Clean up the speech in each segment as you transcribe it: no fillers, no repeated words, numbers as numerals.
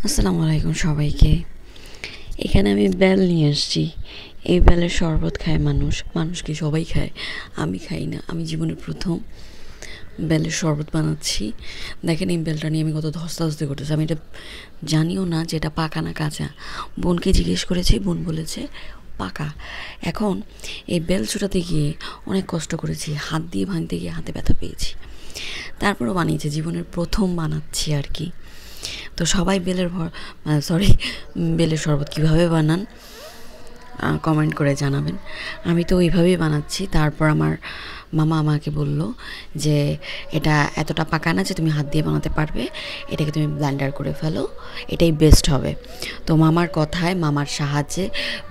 আসসালামু আলাইকুম সবাইকে। এখানে আমি বেল নিয়ে এসেছি। এই বেলের শরবত খায় মানুষ কি সবাই খায়? আমি খাই না। আমি জীবনের প্রথম বেলের শরবত বানাচ্ছি। দেখেন এই বেলটা নিয়ে আমি কত ধস্তাধস্তি করতেছি। আমি এটা জানিও না যে এটা পাকা না কাঁচা। বোনকে জিজ্ঞেস করেছি, বোন বলেছে পাকা। এখন এই বেল ছোটাতে গিয়ে অনেক কষ্ট করেছি, হাত দিয়ে ভাঙতে গিয়ে হাতে ব্যথা পেয়েছি। তারপরও বানিয়েছি, জীবনের প্রথম বানাচ্ছি আর কি। তো সবাই বেলের শরবত কীভাবে বানান কমেন্ট করে জানাবেন। আমি তো ওইভাবেই বানাচ্ছি। তারপর আমার মামা আমাকে বলল যে এটা এতটা পাকা না যে তুমি হাত দিয়ে বানাতে পারবে, এটাকে তুমি ব্লেন্ডার করে ফেলো, এটাই বেস্ট হবে। তো মামার কথায়, মামার সাহায্যে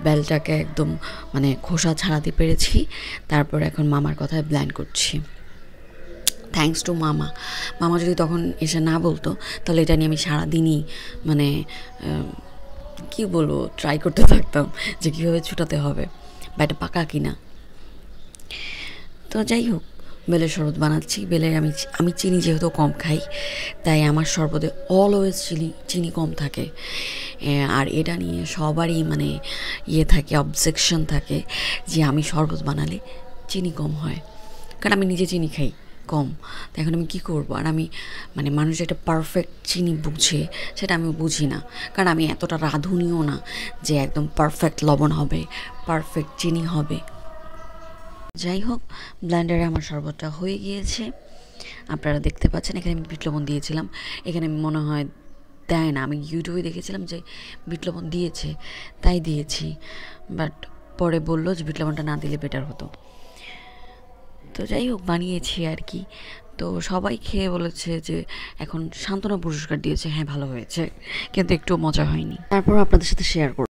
বেলটাকে একদম খোসা ছাড়াতে পেরেছি। তারপর এখন মামার কথায় ব্লেন্ড করছি। থ্যাঙ্কস টু মামা। মামা যদি তখন এসে না বলতো তাহলে এটা নিয়ে আমি সারাদিনই কী বলবো ট্রাই করতে থাকতাম যে কীভাবে ছুটাতে হবে বা এটা পাকা কিনা। তো যাই হোক, বেলের শরবত বানাচ্ছি। বেলের আমি চিনি যেহেতু কম খাই, তাই আমার শরবতে অলওয়েজ চিনি কম থাকে। আর এটা নিয়ে সবারই থাকে, অবজেকশন থাকে যে আমি শরবত বানালে চিনি কম হয়, কারণ আমি নিজে চিনি খাই কম। তো এখন আমি কী করবো? আর আমি মানুষ একটা পারফেক্ট চিনি বুঝে সেটা আমি বুঝি না, কারণ আমি এতটা রাঁধুনিও না যে একদম পারফেক্ট লবণ হবে, পারফেক্ট চিনি হবে। যাই হোক, ব্লেন্ডারে আমার শরবতটা হয়ে গিয়েছে, আপনারা দেখতে পাচ্ছেন। এখানে আমি বিট লবণ দিয়েছিলাম, এখানে মনে হয় দেয় না। আমি ইউটিউবে দেখেছিলাম যে বিট লবণ দিয়েছে, তাই দিয়েছি। বাট পরে বললো যে বিট লবণটা না দিলে বেটার হতো। তো যাই হোক, বানিয়েছি আর কি। তো সবাই খেয়ে বলেছে যে এখন সান্ত্বনা পুরস্কার দিয়েছে, হ্যাঁ ভালো হয়েছে, কিন্তু একটু মজা হয়নি। তারপর আপনাদের সাথে শেয়ার করব।